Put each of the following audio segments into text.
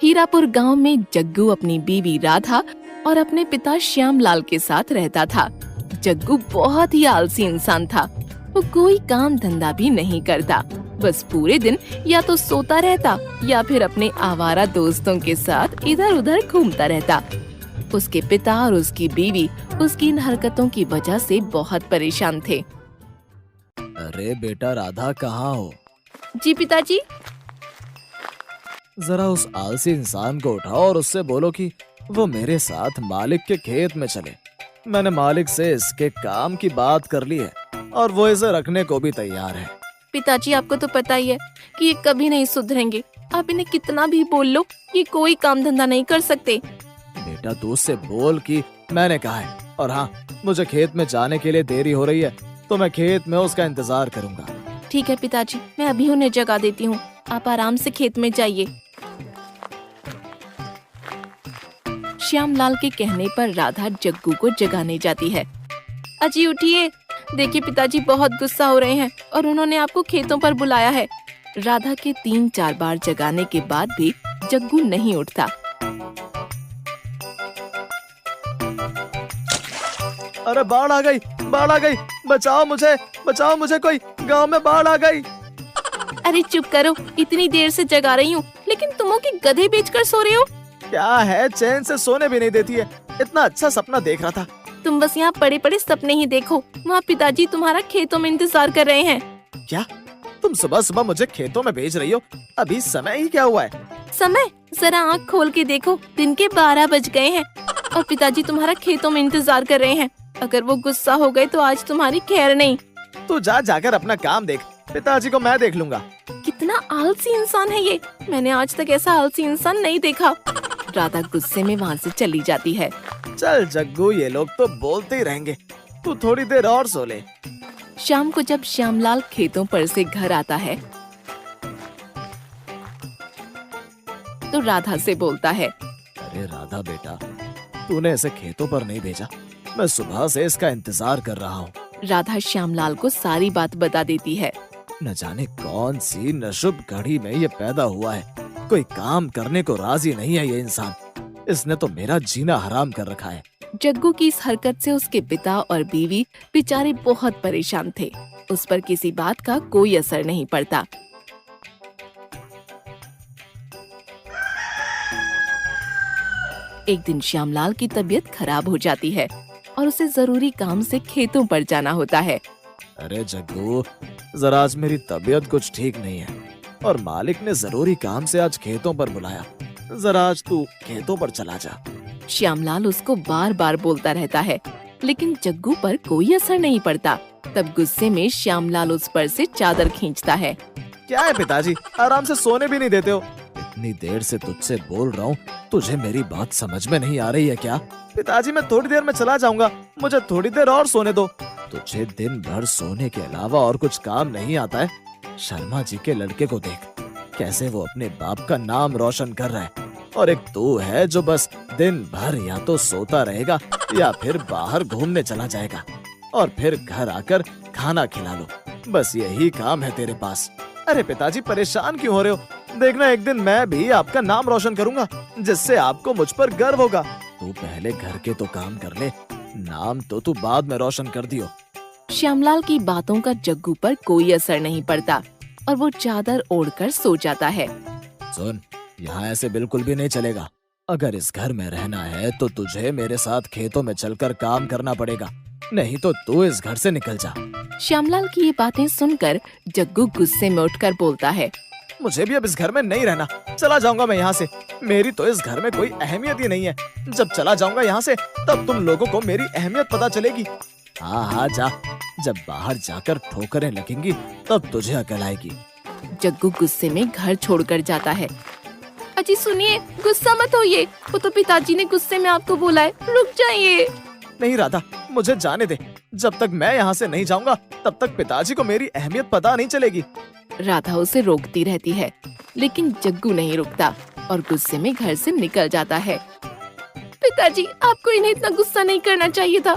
हीरापुर गांव में जग्गू अपनी बीवी राधा और अपने पिता श्यामलाल के साथ रहता था। जग्गू बहुत ही आलसी इंसान था। वो कोई काम धंधा भी नहीं करता, बस पूरे दिन या तो सोता रहता या फिर अपने आवारा दोस्तों के साथ इधर उधर घूमता रहता। उसके पिता और उसकी बीवी उसकी इन हरकतों की वजह से बहुत परेशान थे। अरे बेटा राधा कहाँ हो? जी पिताजी। जरा उस आलसी इंसान को उठाओ और उससे बोलो कि वो मेरे साथ मालिक के खेत में चले। मैंने मालिक से इसके काम की बात कर ली है और वो इसे रखने को भी तैयार है। पिताजी आपको तो पता ही है कि ये कभी नहीं सुधरेंगे। आप इन्हें कितना भी बोल लो, ये कोई काम धंधा नहीं कर सकते। बेटा तू उससे बोल कि मैंने कहा है। और हाँ, मुझे खेत में जाने के लिए देरी हो रही है तो मैं खेत में उसका इंतजार करूंगा। ठीक है पिताजी, मैं अभी उन्हें जगा देती हूँ। आप आराम से खेत में जाइए। श्यामलाल के कहने पर राधा जग्गू को जगाने जाती है। अजी उठिए, देखिए पिताजी बहुत गुस्सा हो रहे हैं और उन्होंने आपको खेतों पर बुलाया है। राधा के 3-4 बार जगाने के बाद भी जग्गू नहीं उठता। अरे बाढ़ आ गई, बाढ़ आ गई, बचाओ मुझे कोई, गांव में बाढ़ आ गई। अरे चुप करो, इतनी देर से जगा रही हूँ, लेकिन तुम हो कि गधे बेचकर सो रहे हो? क्या है, चैन से सोने भी नहीं देती है। इतना अच्छा सपना देख रहा था। तुम बस यहाँ पड़े पड़े सपने ही देखो। वहाँ पिताजी तुम्हारा खेतों में इंतजार कर रहे हैं। क्या तुम सुबह सुबह मुझे खेतों में भेज रही हो? अभी समय ही क्या हुआ है? समय? जरा आँख खोल के देखो, दिन के 12 बज गए हैं और पिताजी तुम्हारा खेतों में इंतजार कर रहे हैं। अगर वो गुस्सा हो गए तो आज तुम्हारी खैर नहीं। तू जाकर अपना काम देख, पिताजी को मैं देख लूंगा। कितना आलसी इंसान है ये, मैंने आज तक ऐसा आलसी इंसान नहीं देखा। राधा गुस्से में वहाँ से चली जाती है। चल जग्गू, ये लोग तो बोलते ही रहेंगे, तू थोड़ी देर और सो ले। शाम को जब श्यामलाल खेतों पर से घर आता है तो राधा से बोलता है, अरे राधा बेटा, तूने इसे खेतों पर नहीं भेजा, मैं सुबह से इसका इंतजार कर रहा हूँ। राधा श्यामलाल को सारी बात बता देती है। न जाने कौन सी नशुभ घड़ी में ये पैदा हुआ है। कोई काम करने को राजी नहीं है ये इंसान। इसने तो मेरा जीना हराम कर रखा है। जग्गू की इस हरकत से उसके पिता और बीवी बेचारे बहुत परेशान थे। उस पर किसी बात का कोई असर नहीं पड़ता। एक दिन श्यामलाल की तबीयत खराब हो जाती है और उसे जरूरी काम से खेतों पर जाना होता है। अरे जग्गू, जरा आज मेरी तबीयत कुछ ठीक नहीं है और मालिक ने जरूरी काम से आज खेतों पर बुलाया। जरा आज तू खेतों पर चला जा। श्यामलाल उसको बार बार बोलता रहता है, लेकिन जग्गू पर कोई असर नहीं पड़ता। तब गुस्से में श्यामलाल उस पर से चादर खींचता है। क्या है पिताजी, आराम से सोने भी नहीं देते हो? इतनी देर से तुझसे बोल रहा हूँ, तुझे मेरी बात समझ में नहीं आ रही है क्या? पिताजी मैं थोड़ी देर में चला जाऊंगा, मुझे थोड़ी देर और सोने दो। तुझे दिन भर सोने के अलावा और कुछ काम नहीं आता है? शर्मा जी के लड़के को देख, कैसे वो अपने बाप का नाम रोशन कर रहा है, और एक तू है जो बस दिन भर या तो सोता रहेगा या फिर बाहर घूमने चला जाएगा और फिर घर आकर खाना खिला लो। बस यही काम है तेरे पास। अरे पिताजी परेशान क्यों हो रहे हो? देखना एक दिन मैं भी आपका नाम रोशन करूंगा, जिससे आपको मुझ पर गर्व होगा। तू पहले घर के तो काम कर ले, नाम तो तू बाद में रोशन कर दियो। श्यामलाल की बातों का जग्गू पर कोई असर नहीं पड़ता और वो चादर ओढ़कर सो जाता है। सुन, यहाँ ऐसे बिल्कुल भी नहीं चलेगा। अगर इस घर में रहना है तो तुझे मेरे साथ खेतों में चलकर काम करना पड़ेगा, नहीं तो तू इस घर से निकल जा। श्यामलाल की ये बातें सुनकर जग्गू गुस्से में उठकर बोलता है, मुझे भी अब इस घर में नहीं रहना, चला जाऊंगा मैं यहाँ से। मेरी तो इस घर में कोई अहमियत ही नहीं है। जब चला जाऊंगा यहाँ से तब तुम लोगों को मेरी अहमियत पता चलेगी। हाँ जा, जब बाहर जाकर ठोकरें लगेंगी तब तुझे अकल आएगी। जग्गू गुस्से में घर छोड़कर जाता है। अजी सुनिए, गुस्सा मत होइए, वो तो पिताजी ने गुस्से में आपको बोला है, रुक जाइए। नहीं राधा, मुझे जाने दे। जब तक मैं यहाँ से नहीं जाऊंगा तब तक पिताजी को मेरी अहमियत पता नहीं चलेगी। राधा उसे रोकती रहती है, लेकिन जग्गू नहीं रुकता और गुस्से में घर से निकल जाता है। पिताजी, आपको इन्हें इतना गुस्सा नहीं करना चाहिए था।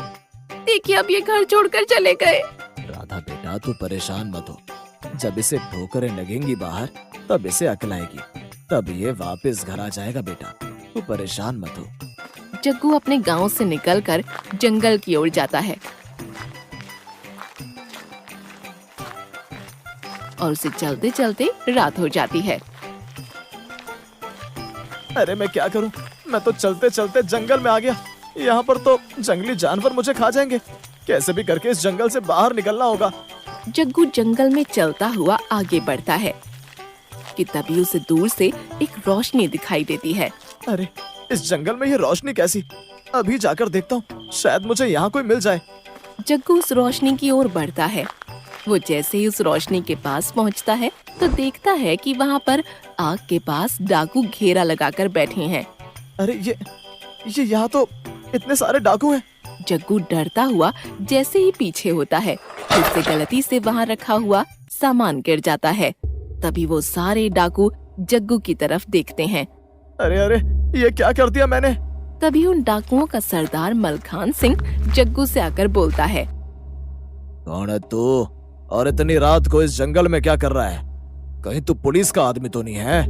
देखिए अब ये घर छोड़कर चले गए। राधा बेटा, तू परेशान मत हो। जब इसे ठोकरें लगेंगी बाहर तब इसे अकल आएगी। तब ये वापस घर आ जाएगा बेटा, तू परेशान मत हो। जग्गू अपने गांव से निकलकर जंगल की ओर जाता है और उसे चलते चलते रात हो जाती है। अरे मैं क्या करूं, मैं तो चलते चलते जंगल में आ गया। यहाँ पर तो जंगली जानवर मुझे खा जाएंगे। कैसे भी करके इस जंगल से बाहर निकलना होगा। जग्गू जंगल में चलता हुआ आगे बढ़ता है कि तभी उसे दूर से एक रोशनी दिखाई देती है। अरे इस जंगल में ये रोशनी कैसी? अभी जाकर देखता हूँ, शायद मुझे यहाँ कोई मिल जाए। जग्गू उस रोशनी की ओर बढ़ता है। वो जैसे ही उस रोशनी के पास पहुँचता है तो देखता है कि वहाँ पर आग के पास डाकू घेरा लगाकर बैठे हैं। अरे ये यहाँ तो इतने सारे डाकू हैं। जग्गू डरता हुआ जैसे ही पीछे होता है, उससे गलती से वहाँ रखा हुआ सामान गिर जाता है। तभी वो सारे डाकू जग्गू की तरफ देखते हैं। अरे अरे ये क्या कर दिया मैंने? तभी उन डाकुओं का सरदार मलखान सिंह जग्गू से आकर बोलता है। कौन है तू और इतनी रात को इस जंगल में क्या कर रहा है? कहीं तू पुलिस का आदमी तो नहीं है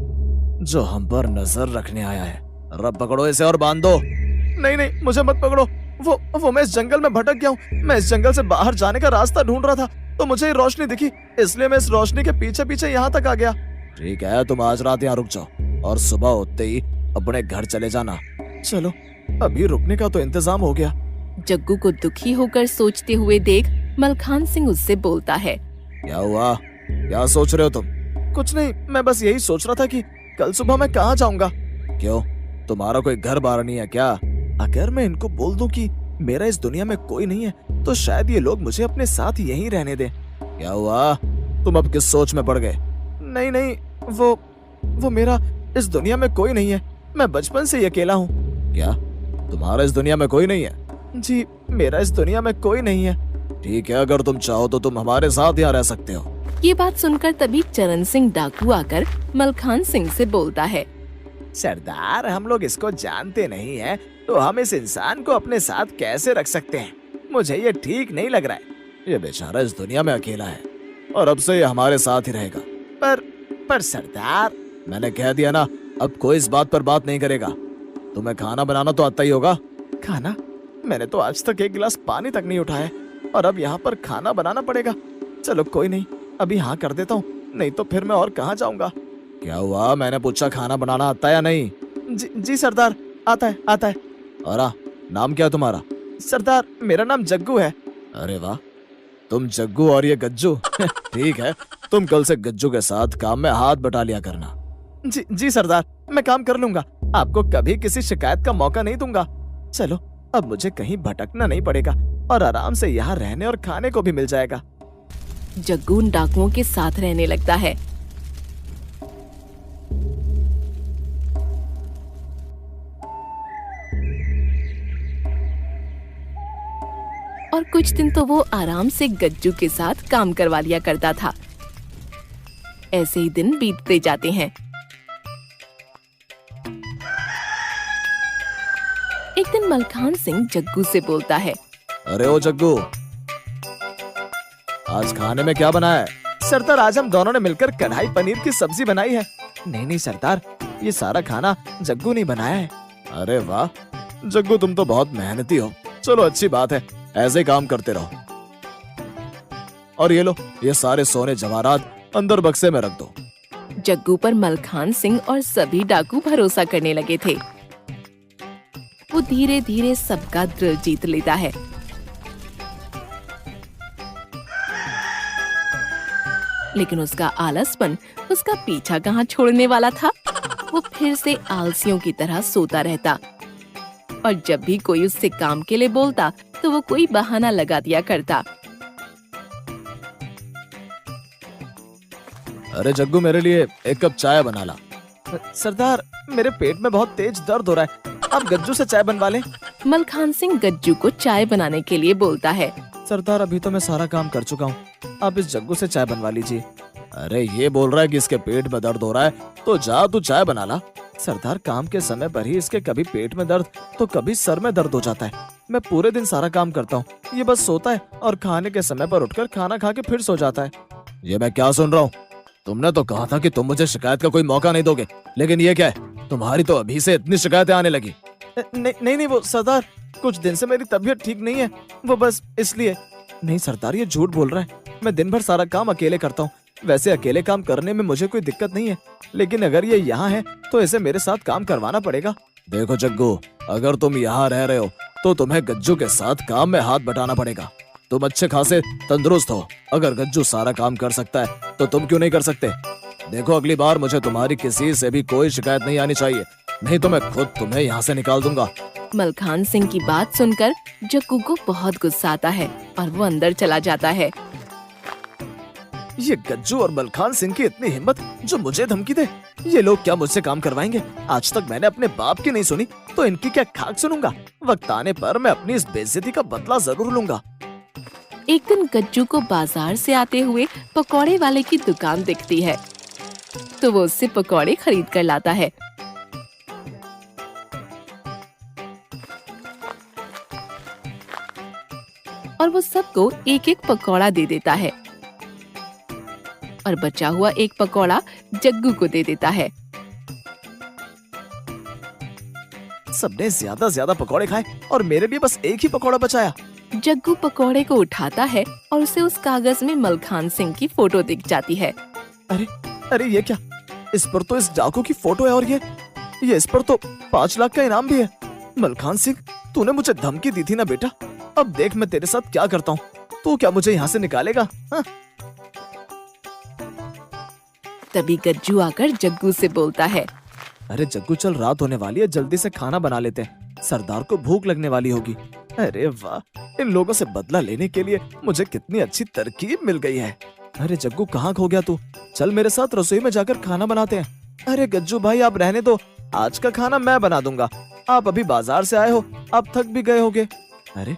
जो हम पर नजर रखने आया है? रब पकड़ो इसे और बांध दो। नहीं नहीं मुझे मत पकड़ो। वो मैं इस जंगल में भटक गया हूँ। मैं इस जंगल से बाहर जाने का रास्ता ढूंढ रहा था तो मुझे ये रोशनी दिखी, इसलिए मैं इस रोशनी के पीछे पीछे यहाँ तक आ गया। ठीक है, तुम आज रात यहाँ रुक जाओ और सुबह होते ही अपने घर चले जाना। चलो अभी रुकने का तो इंतजाम हो गया। जग्गू को दुखी होकर सोचते हुए देख मलखान सिंह उससे बोलता है। क्या हुआ, क्या सोच रहे हो तुम? कुछ नहीं, मैं बस यही सोच रहा था कि कल सुबह मैं कहाँ जाऊंगा। क्यों, तुम्हारा कोई घर बार नहीं है क्या? अगर मैं इनको बोल दूं कि मेरा इस दुनिया में कोई नहीं है तो शायद ये लोग मुझे अपने साथ यहीं रहने दें। क्या हुआ, तुम अब किस सोच में पड़ गए? नहीं नहीं, वो मेरा इस दुनिया में कोई नहीं है। मैं बचपन से ही अकेला हूँ। क्या तुम्हारा इस दुनिया में कोई नहीं है? जी मेरा इस दुनिया में कोई नहीं है। ठीक है, अगर तुम चाहो तो तुम हमारे साथ यहाँ रह सकते हो। ये बात सुनकर तभी चरण सिंह डाकू आकर मलखान सिंह से बोलता है। सरदार, हम लोग इसको जानते नहीं है तो हम इस इंसान को अपने साथ कैसे रख सकते हैं? मुझे ये ठीक नहीं लग रहा है। ये बेचारा इस दुनिया में अकेला है और अब से ये हमारे साथ ही रहेगा। पर सरदार, मैंने कह दिया ना, अब कोई इस बात पर बात नहीं करेगा। तुम्हें खाना बनाना तो आता ही होगा। खाना? मैंने तो आज तक एक गिलास पानी तक नहीं उठाया और अब यहाँ पर खाना बनाना पड़ेगा। चलो कोई नहीं, अभी हाँ कर देता हूँ, नहीं तो फिर मैं और कहाँ जाऊंगा। क्या हुआ, मैंने पूछा खाना बनाना आता है या नहीं? जी सरदार, आता है। और नाम क्या है तुम्हारा? सरदार, मेरा नाम जग्गू है। अरे वाह, तुम जग्गू और ये गज्जू। ठीक है, तुम कल से गज्जू के साथ काम में हाथ बटा लिया करना। जी सरदार, मैं काम कर लूंगा। आपको कभी किसी शिकायत का मौका नहीं दूंगा। चलो अब मुझे कहीं भटकना नहीं पड़ेगा और आराम से यहाँ रहने और खाने को भी मिल जाएगा। जग्गू उन डाकुओं के साथ रहने लगता है। और कुछ दिन तो वो आराम से गज्जू के साथ काम करवा लिया करता था। ऐसे ही दिन बीतते जाते हैं। एक दिन मलखान सिंह जग्गू से बोलता है। अरे ओ जग्गू, आज खाने में क्या बना है? सरदार, आज हम दोनों ने मिलकर कढ़ाई पनीर की सब्जी बनाई है। नहीं सरदार, ये सारा खाना जग्गू ने बनाया है। अरे वाह जग्गू, तुम तो बहुत मेहनती हो। चलो अच्छी बात है, ऐसे ही काम करते रहो। और ये लो, ये सारे सोने जवाहरात अंदर बक्से में रख दो। जग्गू पर मलखान सिंह और सभी डाकू भरोसा करने लगे थे। वो धीरे धीरे सबका दिल जीत लेता है। लेकिन उसका आलसपन उसका पीछा कहाँ छोड़ने वाला था। वो फिर से आलसियों की तरह सोता रहता और जब भी कोई उससे काम के लिए बोलता तो वो कोई बहाना लगा दिया करता। अरे जग्गू, मेरे लिए एक कप चाय बना ला। सरदार, मेरे पेट में बहुत तेज दर्द हो रहा है, आप गज्जू से चाय बनवा लें। मलखान सिंह गज्जू को चाय बनाने के लिए बोलता है। सरदार, अभी तो मैं सारा काम कर चुका हूँ, आप इस जग्गू से चाय बनवा लीजिए। अरे ये बोल रहा है कि इसके पेट में दर्द हो रहा है तो जा तू चाय बना ला। सरदार, काम के समय पर ही इसके कभी पेट में दर्द तो कभी सर में दर्द हो जाता है। मैं पूरे दिन सारा काम करता हूँ, ये बस सोता है और खाने के समय पर उठकर खाना खा के फिर सो जाता है। ये मैं क्या सुन रहा हूँ? तुमने तो कहा था कि तुम मुझे शिकायत का कोई मौका नहीं दोगे, लेकिन ये क्या है, तुम्हारी तो अभी से इतनी शिकायतें आने लगी। नहीं, वो सरदार, कुछ दिन से मेरी तबीयत ठीक नहीं है, वो बस इसलिए। नहीं सरदार, ये झूठ बोल रहा है। मैं दिन भर सारा काम अकेले करता हूँ। वैसे अकेले काम करने में मुझे कोई दिक्कत नहीं है, लेकिन अगर ये यहाँ है तो इसे मेरे साथ काम करवाना पड़ेगा। देखो जग्गू, अगर तुम यहाँ रह रहे हो तो तुम्हें गज्जू के साथ काम में हाथ बटाना पड़ेगा। तुम अच्छे खासे तंदुरुस्त हो, अगर गज्जू सारा काम कर सकता है तो तुम क्यों नहीं कर सकते। देखो, अगली बार मुझे तुम्हारी किसी से भी कोई शिकायत नहीं आनी चाहिए, नहीं तो मैं खुद तुम्हें यहाँ से निकाल दूंगा। मलखान सिंह की बात सुनकर जग्गू को बहुत गुस्सा आता है और वो अंदर चला जाता है। ये गज्जू और मलखान सिंह की इतनी हिम्मत, जो मुझे धमकी दे। ये लोग क्या मुझसे काम करवाएंगे? आज तक मैंने अपने बाप की नहीं सुनी, तो इनकी क्या खाक सुनूंगा। वक्त आने पर मैं अपनी इस बेइज्जती का बदला जरूर लूंगा। एक दिन गज्जू को बाजार से आते हुए पकौड़े वाले की दुकान दिखती है, तो वो उससे पकौड़े खरीद कर लाता है। और वो सबको एक एक पकौड़ा दे देता है और बचा हुआ एक पकौड़ा जग्गू को दे देता है। सबने ज्यादा पकौड़े खाए और मेरे लिए बस एक ही पकौड़ा बचाया। जग्गू पकौड़े को उठाता है और उसे उस कागज में मलखान सिंह की फोटो दिख जाती है। अरे ये क्या? इस पर तो इस डाकू की फोटो है और ये इस पर तो 5 लाख का इनाम भी है। मलखान सिंह, तूने मुझे धमकी दी थी ना बेटा, अब देख मैं तेरे साथ क्या करता हूँ। तू क्या मुझे यहाँ से निकालेगा? हाँ? तभी गज्जू आकर जग्गू से बोलता है, अरे जग्गू, चल रात होने वाली है, जल्दी से खाना बना लेते हैं, सरदार को भूख लगने वाली होगी। अरे वाह, इन लोगों से बदला लेने के लिए मुझे कितनी अच्छी तरकीब मिल गई है। अरे जग्गू, कहाँ खो गया तू? चल मेरे साथ रसोई में जाकर खाना बनाते हैं। अरे गज्जू भाई, आप रहने दो, आज का खाना मैं बना दूंगा। आप अभी बाजार से आए हो, आप थक भी गए होगे। अरे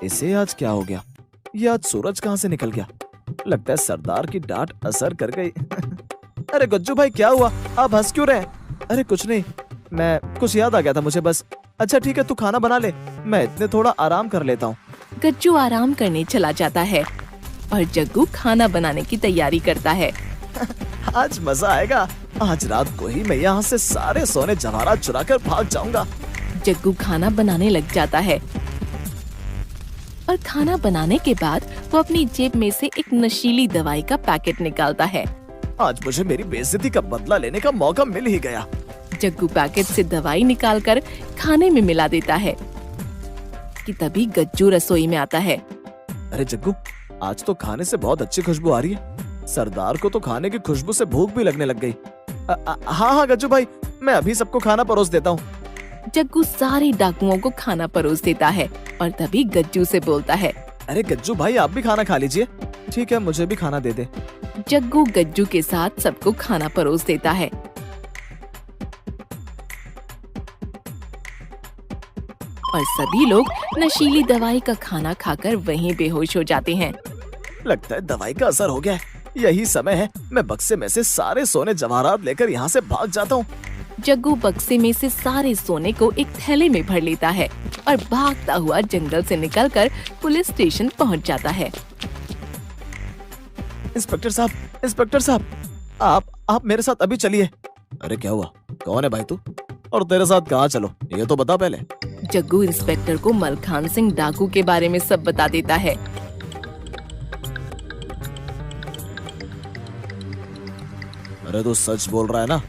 इसे आज क्या हो गया? ये आज सूरज कहाँ से निकल गया? लगता है सरदार की डांट असर कर गई। अरे गज्जू भाई, क्या हुआ? आप हंस क्यों रहे? अरे कुछ नहीं, मैं कुछ याद आ गया था मुझे बस। अच्छा ठीक है, तू खाना बना ले, मैं इतने थोड़ा आराम कर लेता हूँ। गज्जू आराम करने चला जाता है और जग्गू खाना बनाने की तैयारी करता है। आज मजा आएगा। आज रात को ही मैं यहाँ से सारे सोने जवाहरात चुरा कर भाग जाऊंगा। जग्गू खाना बनाने लग जाता है और खाना बनाने के बाद वो अपनी जेब में से एक नशीली दवाई का पैकेट निकालता है। आज मुझे मेरी बेइज्जती का बदला लेने का मौका मिल ही गया। जग्गू पैकेट से दवाई निकालकर खाने में मिला देता है कि तभी गज्जू रसोई में आता है। अरे जग्गू, आज तो खाने से बहुत अच्छी खुशबू आ रही है। सरदार को तो खाने की खुशबू से भूख भी लगने लग गई। हाँ गज्जू भाई, मैं अभी सबको खाना परोस देता हूँ। जग्गू सारे डाकुओं को खाना परोस देता है और तभी गज्जू से बोलता है, अरे गज्जू भाई, आप भी खाना खा लीजिए। ठीक है, मुझे भी खाना दे दे। जग्गू गज्जू के साथ सबको खाना परोस देता है। और सभी लोग नशीली दवाई का खाना खाकर वहीं बेहोश हो जाते हैं। लगता है दवाई का असर हो गया है। यही समय है, मैं बक्से में से सारे सोने जवाहरात लेकर यहाँ से भाग जाता हूँ। जग्गू बक्से में से सारे सोने को एक थैले में भर लेता है और भागता हुआ जंगल से निकलकर पुलिस स्टेशन पहुँच जाता है। इंस्पेक्टर साहब, आप मेरे साथ अभी चलिए। अरे क्या हुआ? कौन है भाई तू? और तेरे साथ कहाँ चलो, ये तो बता पहले। जग्गू इंस्पेक्टर को मलखान सिंह डाकू के बारे में सब बता देता है। अरे तू सच बोल रहा है ना?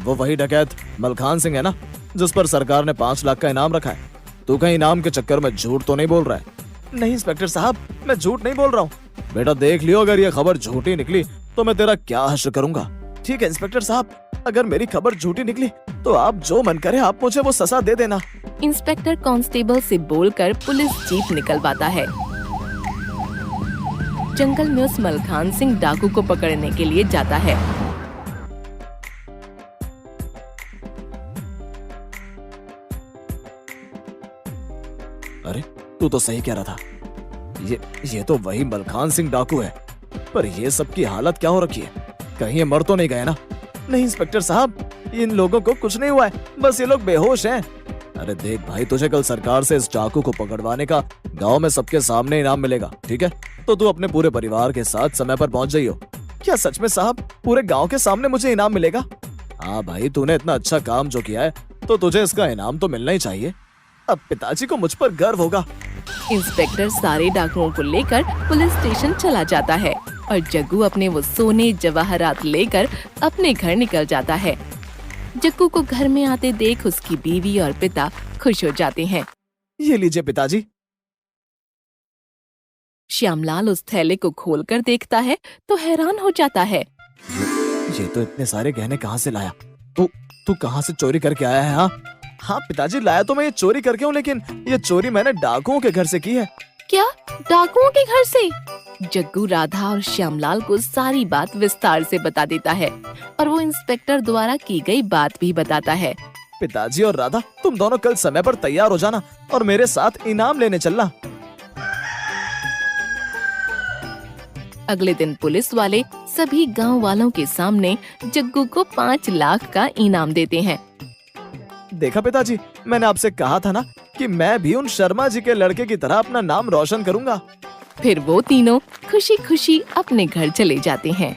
वो वही डकैत मलखान सिंह है ना, जिस पर सरकार ने 5 लाख का इनाम रखा है? तू कहीं इनाम के चक्कर में झूठ तो नहीं बोल रहा है? नहीं इंस्पेक्टर साहब, मैं झूठ नहीं बोल रहा हूँ। बेटा देख लियो, अगर ये खबर झूठी निकली तो मैं तेरा क्या हश्र करूंगा। ठीक है इंस्पेक्टर साहब, अगर मेरी खबर झूठी निकली तो आप जो मन करे आप मुझे वो सजा दे देना। इंस्पेक्टर कांस्टेबल से बोलकर पुलिस जीप निकलवाता है। जंगल में उस मलखान सिंह डाकू को पकड़ने के लिए जाता है। अरे तू तो सही कह रहा था, ये तो वही मलखान सिंह डाकू है। पर ये सब की हालत क्या हो रखी है? कहीं ये मर तो नहीं गए ना? नहीं इंस्पेक्टर साहब, इन लोगों को कुछ नहीं हुआ है, बस ये लोग बेहोश हैं। अरे देख भाई, तुझे कल सरकार से इस डाकू को पकड़वाने का गांव में सबके सामने इनाम मिलेगा, ठीक है? तो तू अपने पूरे परिवार के साथ समय पर पहुंच जाइयो। क्या सच में साहब पूरे गांव के सामने मुझे इनाम मिलेगा? हाँ भाई, तूने इतना अच्छा काम जो किया है तो तुझे इसका इनाम तो मिलना ही चाहिए। अब पिताजी को मुझ पर गर्व होगा। इंस्पेक्टर सारे डाकुओं को लेकर पुलिस स्टेशन चला जाता है और जग्गू अपने वो सोने जवाहरात लेकर अपने घर निकल जाता है। जग्गू को घर में आते देख उसकी बीवी और पिता खुश हो जाते हैं। ये लीजिए पिताजी। श्यामलाल उस थैले को खोलकर देखता है तो हैरान हो जाता है। ये तो इतने सारे गहने कहाँ से लाया? तू कहाँ से चोरी करके आया है? हाँ हाँ पिताजी, लाया तो मैं ये चोरी करके हूँ, लेकिन ये चोरी मैंने डाकुओं के घर से की है। क्या? डाकुओं के घर से? जग्गू राधा और श्यामलाल को सारी बात विस्तार से बता देता है और वो इंस्पेक्टर द्वारा की गई बात भी बताता है। पिताजी और राधा, तुम दोनों कल समय पर तैयार हो जाना और मेरे साथ इनाम लेने चलना। अगले दिन पुलिस वाले सभी गांव वालों के सामने जग्गू को 5 लाख का इनाम देते हैं। देखा पिताजी, मैंने आपसे कहा था ना कि मैं भी उन शर्मा जी के लड़के की तरह अपना नाम रोशन करूंगा। फिर वो तीनों खुशी खुशी अपने घर चले जाते हैं।